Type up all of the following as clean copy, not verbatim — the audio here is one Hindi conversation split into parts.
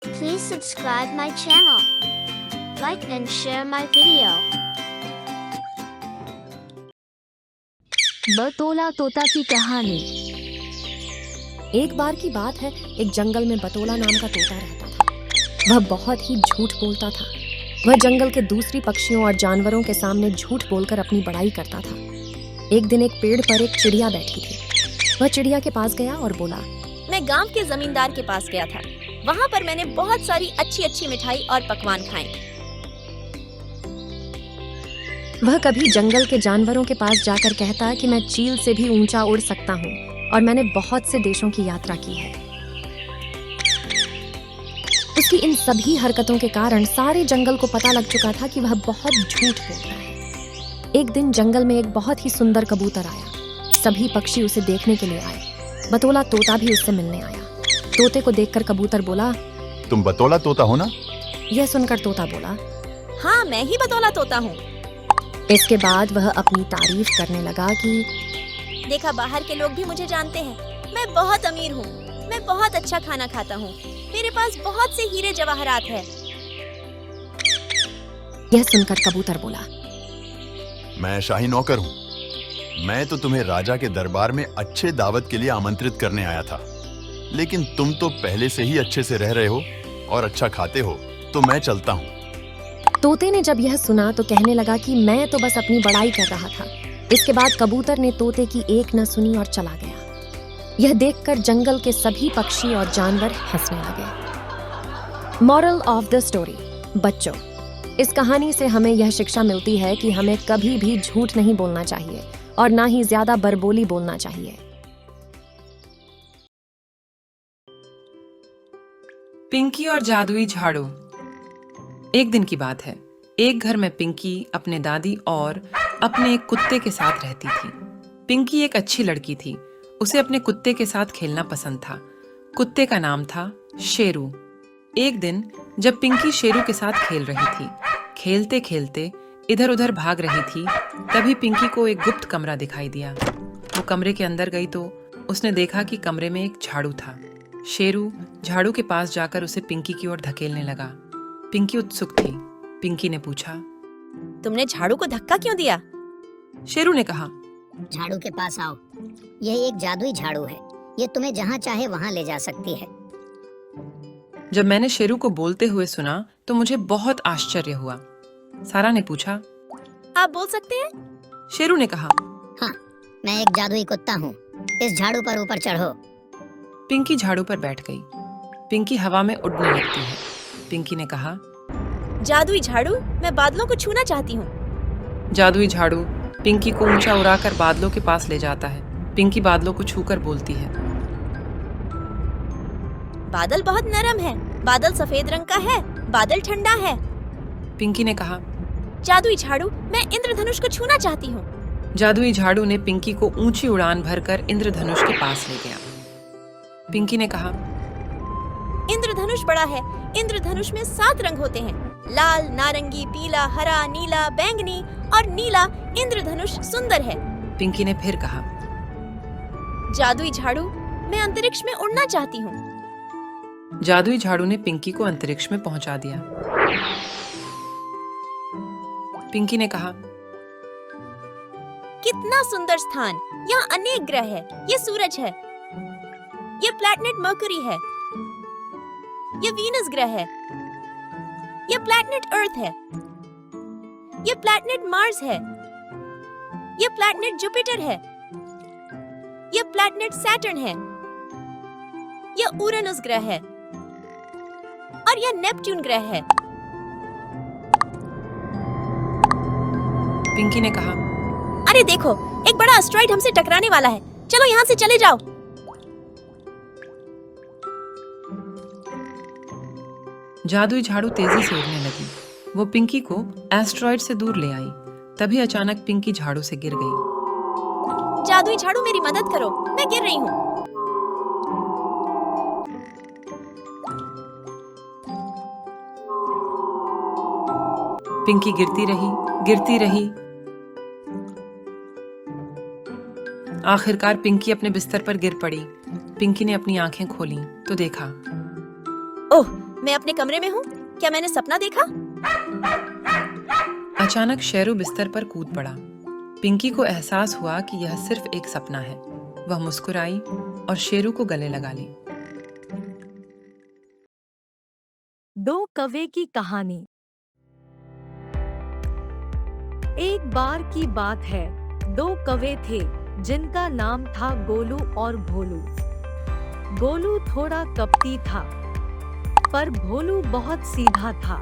Please subscribe my channel. Like and share my video. बतौला तोता की कहानी। एक बार की बात है, एक जंगल में बतौला नाम का तोता रहता था। वह बहुत ही झूठ बोलता था। वह जंगल के दूसरी पक्षियों और जानवरों के सामने झूठ बोलकर अपनी बड़ाई करता था। एक दिन एक पेड़ पर एक चिड़िया बैठी थी। वह चिड़िया के पास गया और बोला, मैं गांव के जमींदार के पास गया था। वहाँ पर मैंने बहुत सारी अच्छी अच्छी मिठाई और पकवान खाए। वह कभी जंगल के जानवरों के पास जाकर कहता कि मैं चील से भी ऊंचा उड़ सकता हूँ और मैंने बहुत से देशों की यात्रा की है। उसकी इन सभी हरकतों के कारण सारे जंगल को पता लग चुका था कि वह बहुत झूठ बोलता है। एक दिन जंगल में एक बहुत ही सुंदर कबूतर आया। सभी पक्षी उसे देखने के लिए आए। बतौला तोता भी उससे मिलने आया। तोते को देखकर कबूतर बोला, तुम बतौला तोता हो ना? यह सुनकर तोता बोला, हाँ, मैं ही बतौला तोता हूँ। इसके बाद वह अपनी तारीफ करने लगा कि देखा, बाहर के लोग भी मुझे जानते हैं। मैं बहुत अमीर हूँ। मैं बहुत अच्छा खाना खाता हूँ। मेरे पास बहुत से हीरे जवाहरात है। यह सुनकर कबूतर बोला, मैं शाही नौकर हूँ। मैं तो तुम्हें राजा के दरबार में अच्छे दावत के लिए आमंत्रित करने आया था, लेकिन तुम तो पहले से ही अच्छे से रह रहे हो और अच्छा खाते हो, तो मैं चलता हूँ। तोते ने जब यह सुना तो कहने लगा कि मैं तो बस अपनी बड़ाई कर रहा था। इसके बाद कबूतर ने तोते की एक न सुनी और चला गया। यह देखकर जंगल के सभी पक्षी और जानवर हंसने लगे। मॉरल ऑफ द स्टोरी, बच्चों, इस कहानी से हमें यह शिक्षा मिलती है कि हमें कभी भी झूठ नहीं बोलना चाहिए और ना ही ज्यादा बड़बोली बोलना चाहिए। पिंकी और जादुई झाड़ू। एक दिन की बात है। एक घर में पिंकी अपने दादी और अपने एक कुत्ते के साथ रहती थी। पिंकी एक अच्छी लड़की थी। उसे अपने कुत्ते के साथ खेलना पसंद था। कुत्ते का नाम था शेरू। एक दिन जब पिंकी शेरू के साथ खेल रही थी, खेलते खेलते इधर उधर भाग रही थी, तभी पिंकी को एक गुप्त कमरा दिखाई दिया। वो कमरे के अंदर गई तो उसने देखा कि कमरे में एक झाड़ू था। शेरू झाड़ू के पास जाकर उसे पिंकी की ओर धकेलने लगा। पिंकी उत्सुक थी। पिंकी ने पूछा, तुमने झाड़ू को धक्का क्यों दिया? शेरू ने कहा, झाड़ू के पास आओ। यह एक जादुई झाड़ू है। ये तुम्हें जहाँ चाहे वहाँ ले जा सकती है। जब मैंने शेरू को बोलते हुए सुना तो मुझे बहुत आश्चर्य हुआ। सारा ने पूछा, आप बोल सकते हैं? शेरू ने कहा, हाँ, मैं एक जादुई कुत्ता हूँ। इस झाड़ू पर ऊपर चढ़ो। पिंकी झाड़ू पर बैठ गई। पिंकी हवा में उड़ने लगती है। पिंकी ने कहा, जादुई झाड़ू, मैं बादलों को छूना चाहती हूँ। जादुई झाड़ू पिंकी को ऊंचा उड़ाकर बादलों के पास ले जाता है। पिंकी बादलों को छूकर बोलती है, बादल बहुत नरम है। बादल सफेद रंग का है। बादल ठंडा है। पिंकी ने कहा, जादुई झाड़ू, मैं इंद्रधनुष को छूना चाहती हूँ। जादुई झाड़ू ने पिंकी को ऊंची उड़ान भरकर इंद्रधनुष के पास ले गया। पिंकी ने कहा, इंद्रधनुष बड़ा है। इंद्रधनुष में 7 रंग होते हैं, लाल, नारंगी, पीला, हरा, नीला, बैंगनी और नीला। इंद्रधनुष सुंदर है। पिंकी ने फिर कहा, जादुई झाड़ू, मैं अंतरिक्ष में उड़ना चाहती हूँ। जादुई झाड़ू ने पिंकी को अंतरिक्ष में पहुंचा दिया। पिंकी ने कहा, कितना सुंदर स्थान। यहाँ अनेक ग्रह है। ये सूरज है। ये प्लैनेट मर्क्यूरी है। ये वीनस ग्रह है। ये प्लैनेट अर्थ है। ये प्लैनेट मार्स है। ये प्लैनेट जुपिटर है। ये प्लैनेट सैटर्न है। ये यूरेनस ग्रह है और यह नेपट्यून ग्रह है। पिंकी ने कहा, अरे देखो, एक बड़ा एस्टेरॉइड हमसे टकराने वाला है। चलो यहाँ से चले जाओ। जादुई झाड़ू तेजी से उड़ने लगी। वो पिंकी को एस्टेरॉइड से दूर ले आई। तभी अचानक पिंकी झाड़ू से गिर गई। जादुई झाड़ू, मेरी मदद करो, मैं गिर रही हूँ। पिंकी गिरती रही, गिरती रही। आखिरकार पिंकी अपने बिस्तर पर गिर पड़ी। पिंकी ने अपनी आंखें खोली तो देखा, ओह, मैं अपने कमरे में हूँ। क्या मैंने सपना देखा? अचानक शेरू बिस्तर पर कूद पड़ा। पिंकी को एहसास हुआ कि यह सिर्फ एक सपना है। वह मुस्कुराई और शेरू को गले लगा ली। दो कौवे की कहानी। एक बार की बात है, दो कौवे थे जिनका नाम था गोलू और भोलू। गोलू थोड़ा कपटी था, पर भोलू बहुत सीधा था।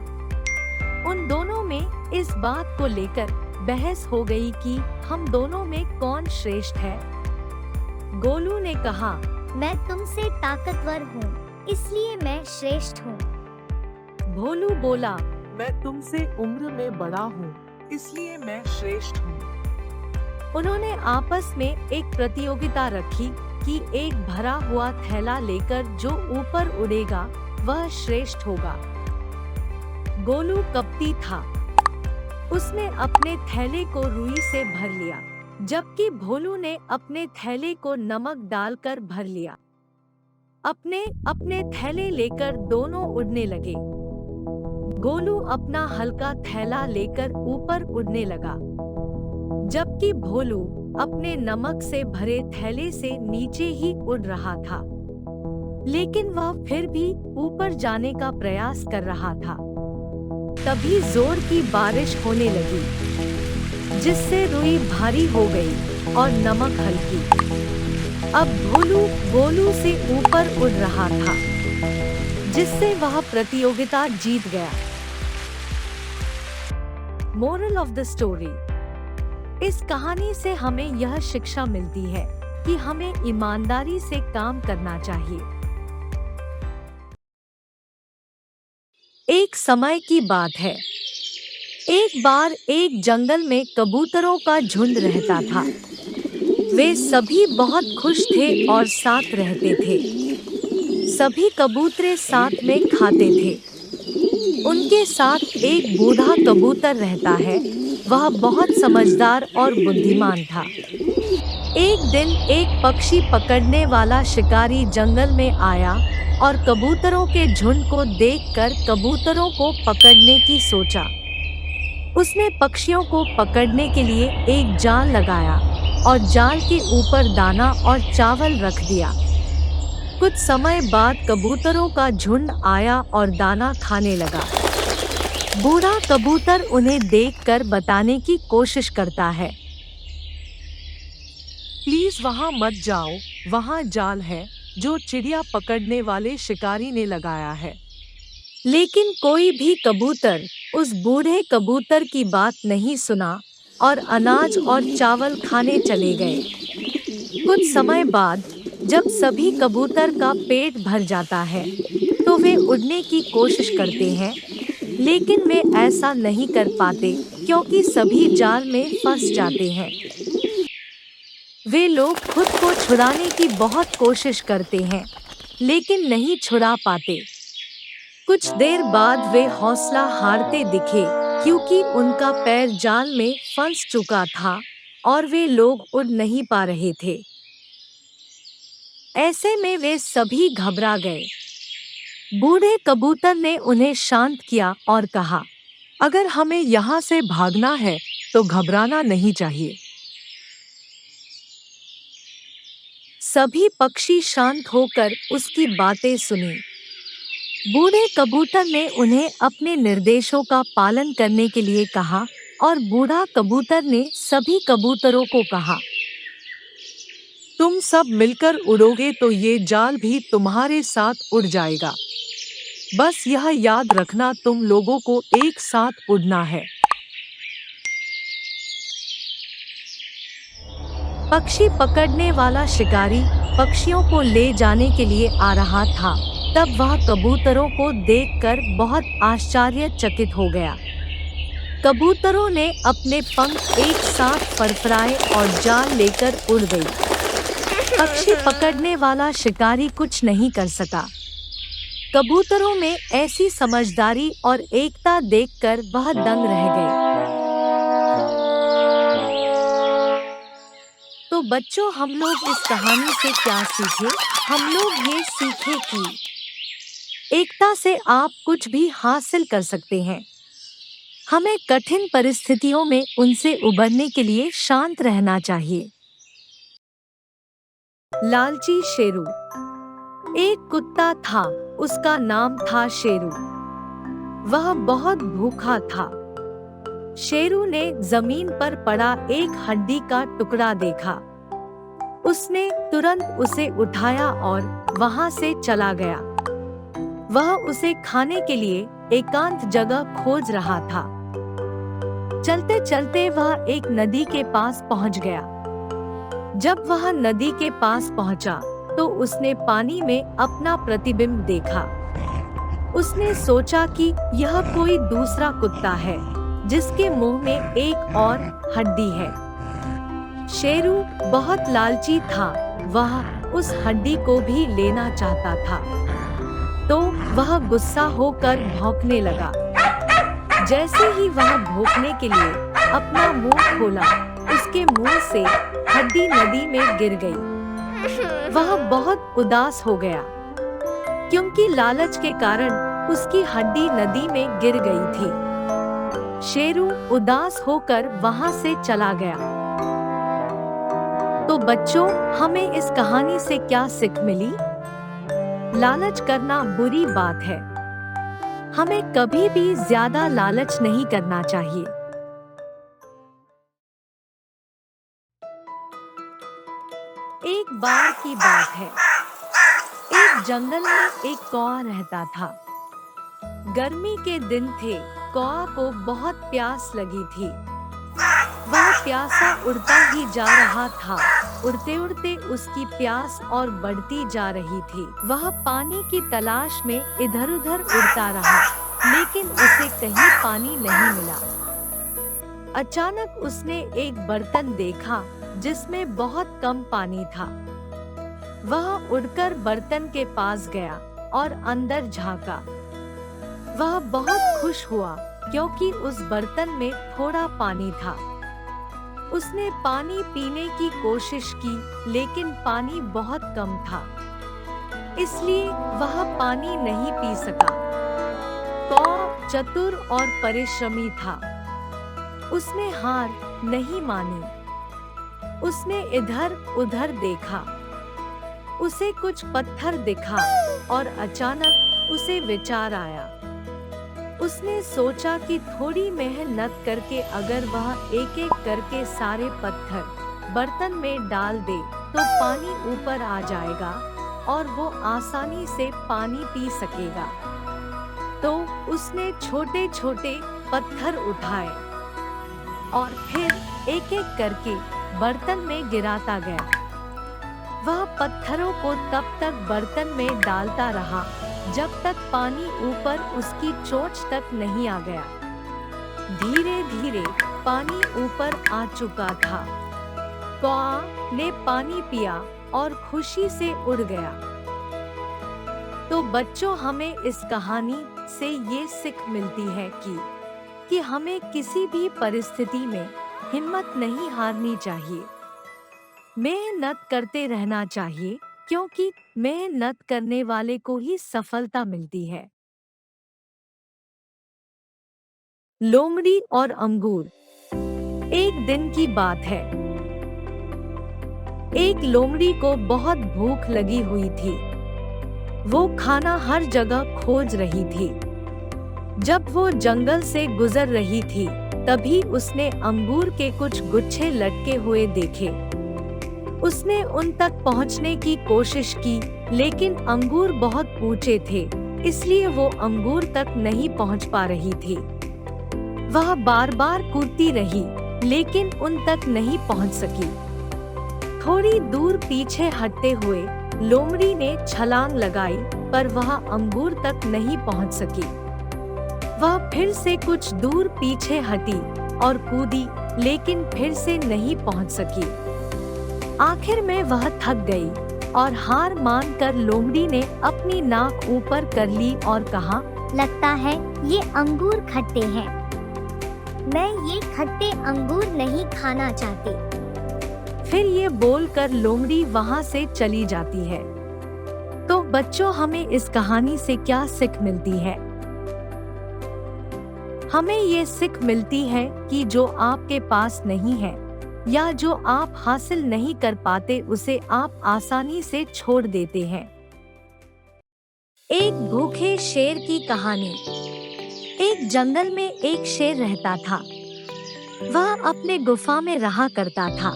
उन दोनों में इस बात को लेकर बहस हो गई कि हम दोनों में कौन श्रेष्ठ है। गोलू ने कहा, मैं तुमसे ताकतवर हूँ, इसलिए मैं श्रेष्ठ हूँ। भोलू बोला, मैं तुमसे उम्र में बड़ा हूँ, इसलिए मैं श्रेष्ठ हूँ। उन्होंने आपस में एक प्रतियोगिता रखी कि एक भरा हुआ थैला लेकर जो ऊपर उड़ेगा वह श्रेष्ठ होगा। गोलू कपटी था, उसने अपने थैले को रुई से भर लिया, जबकि भोलू ने अपने थैले को नमक डालकर भर लिया। अपने अपने थैले लेकर दोनों उड़ने लगे। गोलू अपना हल्का थैला लेकर ऊपर उड़ने लगा, जबकि भोलू अपने नमक से भरे थैले से नीचे ही उड़ रहा था। लेकिन वह फिर भी ऊपर जाने का प्रयास कर रहा था। तभी जोर की बारिश होने लगी, जिससे रुई भारी हो गई और नमक हल्की। अब भोलू गोलू से ऊपर उड़ रहा था, जिससे वह प्रतियोगिता जीत गया। Moral of the story. इस कहानी से हमें यह शिक्षा मिलती है कि हमें ईमानदारी से काम करना चाहिए। एक समय की बात है, एक बार एक जंगल में कबूतरों का झुंड रहता था। वे सभी बहुत खुश थे और साथ रहते थे। सभी कबूतरे साथ में खाते थे। उनके साथ एक बूढ़ा कबूतर रहता है। वह बहुत समझदार और बुद्धिमान था। एक दिन एक पक्षी पकड़ने वाला शिकारी जंगल में आया और कबूतरों के झुंड को देखकर कबूतरों को पकड़ने की सोचा। उसने पक्षियों को पकड़ने के लिए एक जाल लगाया और जाल के ऊपर दाना और चावल रख दिया। कुछ समय बाद कबूतरों का झुंड आया और दाना खाने लगा। बूढ़ा कबूतर उन्हें देखकर बताने की कोशिश करता है, प्लीज वहाँ मत जाओ, वहाँ जाल है जो चिड़िया पकड़ने वाले शिकारी ने लगाया है। लेकिन कोई भी कबूतर उस बूढ़े कबूतर की बात नहीं सुना और अनाज और चावल खाने चले गए। कुछ समय बाद जब सभी कबूतर का पेट भर जाता है तो वे उड़ने की कोशिश करते हैं, लेकिन वे ऐसा नहीं कर पाते क्योंकि सभी जाल में फंस जाते हैं। वे लोग खुद को छुड़ाने की बहुत कोशिश करते हैं, लेकिन नहीं छुड़ा पाते। कुछ देर बाद वे हौसला हारते दिखे क्योंकि उनका पैर जाल में फंस चुका था और वे लोग उड़ नहीं पा रहे थे। ऐसे में वे सभी घबरा गए। बूढ़े कबूतर ने उन्हें शांत किया और कहा, अगर हमें यहाँ से भागना है तो घबराना नहीं चाहिए। सभी पक्षी शांत होकर उसकी बातें सुनी। बूढ़े कबूतर ने उन्हें अपने निर्देशों का पालन करने के लिए कहा और बूढ़ा कबूतर ने सभी कबूतरों को कहा, तुम सब मिलकर उड़ोगे तो ये जाल भी तुम्हारे साथ उड़ जाएगा। बस यह याद रखना, तुम लोगों को एक साथ उड़ना है। पक्षी पकड़ने वाला शिकारी पक्षियों को ले जाने के लिए आ रहा था। तब वह कबूतरों को देखकर बहुत आश्चर्यचकित हो गया। कबूतरों ने अपने पंख एक साथ फड़फड़ाए और जाल लेकर उड़ गई। पक्षी पकड़ने वाला शिकारी कुछ नहीं कर सका। कबूतरों में ऐसी समझदारी और एकता देखकर वह दंग रह गए। तो बच्चों, हम लोग इस कहानी से क्या सीखे? हम लोग ये सीखे कि एकता से आप कुछ भी हासिल कर सकते हैं। हमें कठिन परिस्थितियों में उनसे उबरने के लिए शांत रहना चाहिए। लालची शेरू। एक कुत्ता था, उसका नाम था शेरू। वह बहुत भूखा था। शेरू ने जमीन पर पड़ा एक हड्डी का टुकड़ा देखा। उसने तुरंत उसे उठाया और वहां से चला गया। वह उसे खाने के लिए एकांत जगह खोज रहा था। चलते चलते वह एक नदी के पास पहुंच गया। जब वह नदी के पास पहुंचा तो उसने पानी में अपना प्रतिबिंब देखा। उसने सोचा कि यह कोई दूसरा कुत्ता है जिसके मुंह में एक और हड्डी है। शेरू बहुत लालची था, वह उस हड्डी को भी लेना चाहता था। तो वह गुस्सा होकर भौंकने लगा। जैसे ही वह भौंकने के लिए अपना मुंह खोला, उसके मुंह से हड्डी नदी में गिर गई। वह बहुत उदास हो गया क्योंकि लालच के कारण उसकी हड्डी नदी में गिर गई थी। शेरू उदास होकर वहां से चला गया। तो बच्चों, हमें इस कहानी से क्या सीख मिली? लालच करना बुरी बात है। हमें कभी भी ज्यादा लालच नहीं करना चाहिए। एक बार की बात है, एक जंगल में एक कौआ रहता था। गर्मी के दिन थे, कौआ को बहुत प्यास लगी थी। वह प्यासा उड़ता ही जा रहा था। उड़ते उड़ते उसकी प्यास और बढ़ती जा रही थी। वह पानी की तलाश में इधर उधर उड़ता रहा, लेकिन उसे कहीं पानी नहीं मिला। अचानक उसने एक बर्तन देखा जिसमें बहुत कम पानी था। वह उड़कर बर्तन के पास गया और अंदर झांका। वह बहुत खुश हुआ क्योंकि उस बर्तन में थोड़ा पानी था। उसने पानी पीने की कोशिश की, लेकिन पानी बहुत कम था, इसलिए वह पानी नहीं पी सका। कौआ चतुर और परिश्रमी था। उसने हार नहीं मानी। उसने इधर उधर देखा। उसे कुछ पत्थर दिखा और अचानक उसे विचार आया। उसने सोचा कि थोड़ी मेहनत करके अगर वह एक एक करके सारे पत्थर बर्तन में डाल दे तो पानी ऊपर आ जाएगा और वो आसानी से पानी पी सकेगा। तो उसने छोटे छोटे पत्थर उठाए और फिर एक एक करके बर्तन में गिराता गया। वह पत्थरों को तब तक बर्तन में डालता रहा जब तक पानी ऊपर उसकी चोंच तक नहीं आ गया। धीरे धीरे पानी ऊपर आ चुका था। कौआ ने पानी पिया और खुशी से उड़ गया। तो बच्चों, हमें इस कहानी से ये सीख मिलती है कि हमें किसी भी परिस्थिति में हिम्मत नहीं हारनी चाहिए। मेहनत करते रहना चाहिए, क्योंकि मेहनत करने वाले को ही सफलता मिलती है। लोमड़ी और अंगूर। एक दिन की बात है। एक लोमड़ी को बहुत भूख लगी हुई थी। वो खाना हर जगह खोज रही थी। जब वो जंगल से गुजर रही थी, तभी उसने अंगूर के कुछ गुच्छे लटके हुए देखे। उसने उन तक पहुंचने की कोशिश की, लेकिन अंगूर बहुत ऊंचे थे, इसलिए वो अंगूर तक नहीं पहुंच पा रही थी। वह बार बार कूदती रही, लेकिन उन तक नहीं पहुंच सकी। थोड़ी दूर पीछे हटते हुए लोमड़ी ने छलांग लगाई, पर वह अंगूर तक नहीं पहुंच सकी। वह फिर से कुछ दूर पीछे हटी और कूदी, लेकिन फिर से नहीं पहुंच सकी। आखिर में वह थक गई और हार मानकर लोमड़ी ने अपनी नाक ऊपर कर ली और कहा, लगता है ये अंगूर खट्टे हैं। मैं ये खट्टे अंगूर नहीं खाना चाहती। फिर ये बोलकर लोमड़ी वहां से चली जाती है। तो बच्चों, हमें इस कहानी से क्या सीख मिलती है? हमें ये सीख मिलती है कि जो आपके पास नहीं है या जो आप हासिल नहीं कर पाते उसे आप आसानी से छोड़ देते हैं। एक भूखे शेर की कहानी। एक जंगल में एक शेर रहता था। वह अपने गुफा में रहा करता था।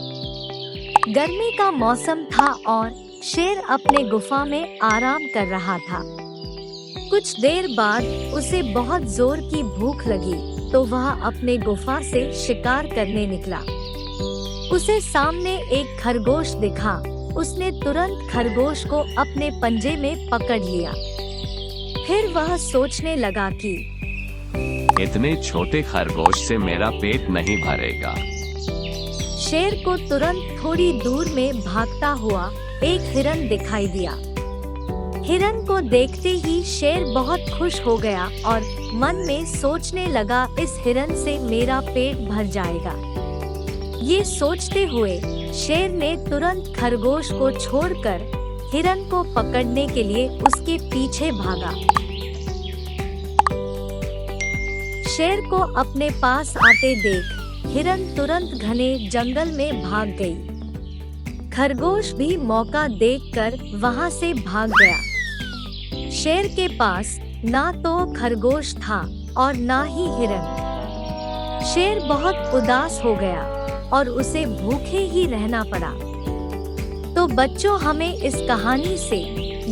गर्मी का मौसम था और शेर अपने गुफा में आराम कर रहा था। कुछ देर बाद उसे बहुत जोर की भूख लगी तो वह अपने गुफा से शिकार करने निकला। उसे सामने एक खरगोश दिखा। उसने तुरंत खरगोश को अपने पंजे में पकड़ लिया। फिर वह सोचने लगा कि इतने छोटे खरगोश से मेरा पेट नहीं भरेगा। शेर को तुरंत थोड़ी दूर में भागता हुआ एक हिरन दिखाई दिया। हिरन को देखते ही शेर बहुत खुश हो गया और मन में सोचने लगा, इस हिरन से मेरा पेट भर जाएगा। ये सोचते हुए शेर ने तुरंत खरगोश को छोड़कर हिरन को पकड़ने के लिए उसके पीछे भागा। शेर को अपने पास आते देख हिरन तुरंत घने जंगल में भाग गई। खरगोश भी मौका देखकर वहां से भाग गया। शेर के पास ना तो खरगोश था और ना ही हिरन। शेर बहुत उदास हो गया और उसे भूखे ही रहना पड़ा। तो बच्चों, हमें इस कहानी से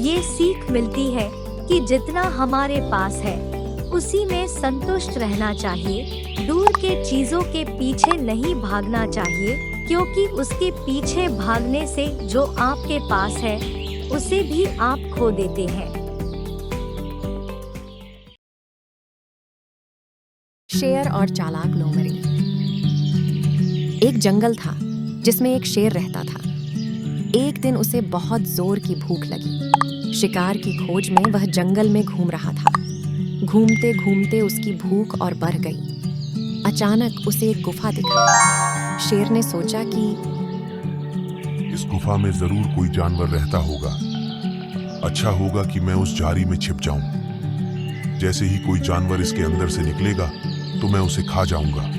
ये सीख मिलती है कि जितना हमारे पास है उसी में संतुष्ट रहना चाहिए। दूर के चीजों के पीछे नहीं भागना चाहिए, क्योंकि उसके पीछे भागने से जो आपके पास है उसे भी आप खो देते हैं। शेर और चालाक लोमड़ी। एक जंगल था जिसमें एक शेर रहता था। एक दिन उसे बहुत जोर की भूख लगी। शिकार की खोज में वह जंगल में घूम रहा था। घूमते घूमते उसकी भूख और बढ़ गई। अचानक उसे एक गुफा दिखा। शेर ने सोचा कि इस गुफा में जरूर कोई जानवर रहता होगा। अच्छा होगा कि मैं उस झाड़ी में छिप जाऊं। जैसे ही कोई जानवर इसके अंदर से निकलेगा तो मैं उसे खा जाऊंगा।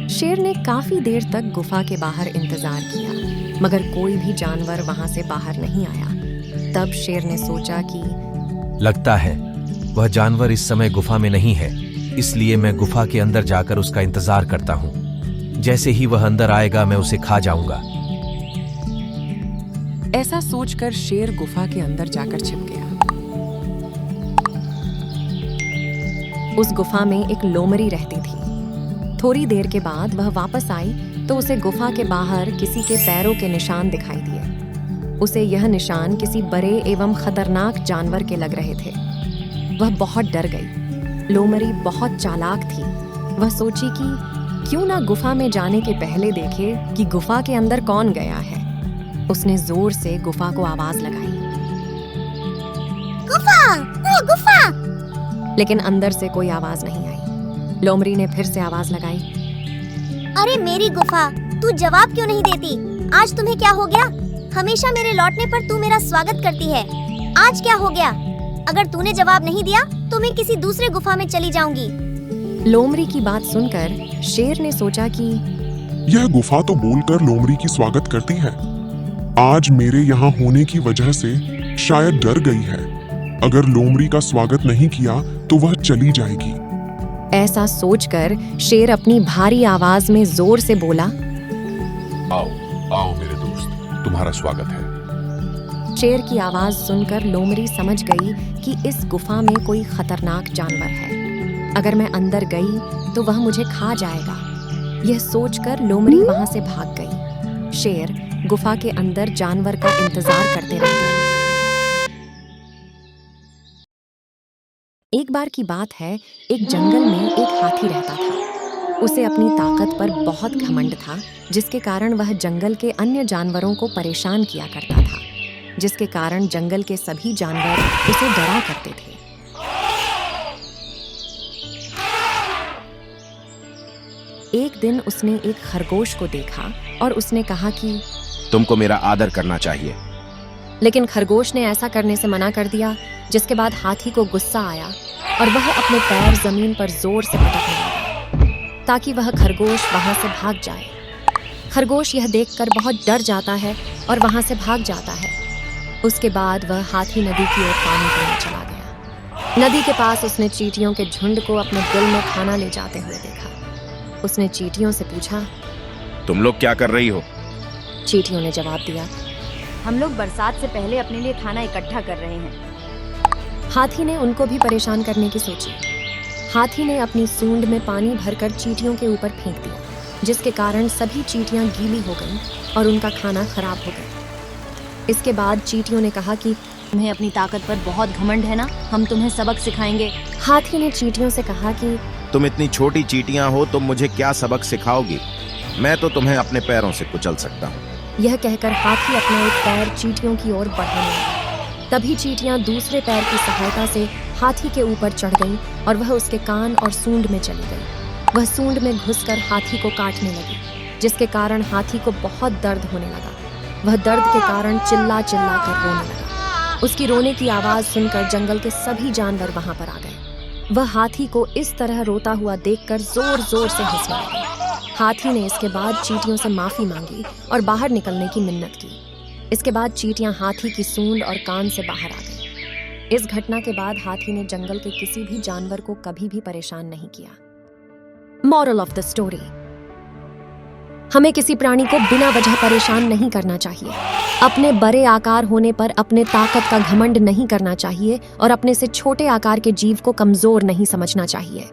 शेर ने काफी देर तक गुफा के बाहर इंतजार किया, मगर कोई भी जानवर वहां से बाहर नहीं आया। तब शेर ने सोचा कि लगता है वह जानवर इस समय गुफा में नहीं है, इसलिए मैं गुफा के अंदर जाकर उसका इंतजार करता हूँ। जैसे ही वह अंदर आएगा मैं उसे खा जाऊंगा। ऐसा सोचकर शेर गुफा के अंदर जाकर छिप गया। उस गुफा में एक लोमड़ी रहती थी। थोड़ी देर के बाद वह वापस आई तो उसे गुफा के बाहर किसी के पैरों के निशान दिखाई दिए। उसे यह निशान किसी बड़े एवं खतरनाक जानवर के लग रहे थे। वह बहुत डर गई। लोमड़ी बहुत चालाक थी। वह सोची कि क्यों ना गुफा में जाने के पहले देखे कि गुफा के अंदर कौन गया है। उसने जोर से गुफा को आवाज लगाई, गुफा, ओ गुफा। लेकिन अंदर से कोई आवाज नहीं आई। लोमड़ी ने फिर से आवाज लगाई, अरे मेरी गुफा, तू जवाब क्यों नहीं देती? आज तुम्हें क्या हो गया? हमेशा मेरे लौटने पर तू मेरा स्वागत करती है। आज क्या हो गया? अगर तूने जवाब नहीं दिया तो मैं किसी दूसरे गुफा में चली जाऊंगी। लोमड़ी की बात सुनकर शेर ने सोचा कि यह गुफा तो बोलकर लोमड़ी की स्वागत करती है। आज मेरे यहाँ होने की वजह से शायद डर गई है। अगर लोमड़ी का स्वागत नहीं किया तो वह चली जाएगी। ऐसा सोचकर शेर अपनी भारी आवाज में जोर से बोला, आओ आओ मेरे दोस्त, तुम्हारा स्वागत है। शेर की आवाज सुनकर लोमड़ी समझ गई कि इस गुफा में कोई खतरनाक जानवर है। अगर मैं अंदर गई तो वह मुझे खा जाएगा। यह सोचकर लोमड़ी वहां से भाग गई। शेर गुफा के अंदर जानवर का इंतजार करते रह गया। एक बार की बात है, एक जंगल में एक हाथी रहता था। उसे अपनी ताकत पर बहुत घमंड था, जिसके कारण वह जंगल के अन्य जानवरों को परेशान किया करता था, जिसके कारण जंगल के सभी जानवर उसे डरा करते थे। एक दिन उसने एक खरगोश को देखा और उसने कहा कि तुमको मेरा आदर करना चाहिए। लेकिन खरगोश ने ऐसा करने से मना कर दिया, जिसके बाद हाथी को गुस्सा आया और वह अपने पैर जमीन पर जोर से पटकने लगा ताकि वह खरगोश वहां से भाग जाए। खरगोश यह देखकर बहुत डर जाता है और वहां से भाग जाता है। उसके बाद वह हाथी नदी की ओर पानी पीने चला गया। नदी के पास उसने चींटियों के झुंड को अपने दिल में खाना ले जाते हुए देखा। उसने चींटियों से पूछा, तुम लोग क्या कर रही हो? चींटियों ने जवाब दिया, हम लोग बरसात से पहले अपने लिए खाना इकट्ठा कर रहे हैं। हाथी ने उनको भी परेशान करने की सोची। हाथी ने अपनी सूंड में पानी भरकर चींटियों के ऊपर फेंक दिया, जिसके कारण सभी चींटियां गीली हो गईं और उनका खाना खराब हो गया। इसके बाद चींटियों ने कहा कि तुम्हें अपनी ताकत पर बहुत घमंड है ना, हम तुम्हें सबक सिखाएंगे। हाथी ने चींटियों से कहा कि तुम इतनी छोटी चींटियां हो, तुम मुझे क्या सबक सिखाओगी? मैं तो तुम्हें अपने पैरों से कुचल सकता हूँ। यह कहकर हाथी अपना एक पैर चींटियों की ओर बढ़ाने लगा। तभी चींटियां दूसरे पैर की सहायता से हाथी के ऊपर चढ़ गईं और वह उसके कान और सूंड में चली गई। वह सूंड में घुसकर हाथी को काटने लगी, जिसके कारण हाथी को बहुत दर्द होने लगा। वह दर्द के कारण चिल्ला चिल्ला कर रोने लगा। उसकी रोने की आवाज सुनकर जंगल के सभी जानवर वहां पर आ गए। वह हाथी को इस तरह रोता हुआ देखकर जोर जोर से हंसने लगे। हाथी ने इसके बाद चींटियों से माफी मांगी और बाहर निकलने की मिन्नत की। इसके बाद चींटियां हाथी की सूंड और कान से बाहर आ गईं। इस घटना के बाद हाथी ने जंगल के किसी भी जानवर को कभी भी परेशान नहीं किया। मॉरल ऑफ द स्टोरी, हमें किसी प्राणी को बिना वजह परेशान नहीं करना चाहिए। अपने बड़े आकार होने पर अपने ताकत का घमंड नहीं करना चाहिए और अपने से छोटे आकार के जीव को कमजोर नहीं समझना चाहिए।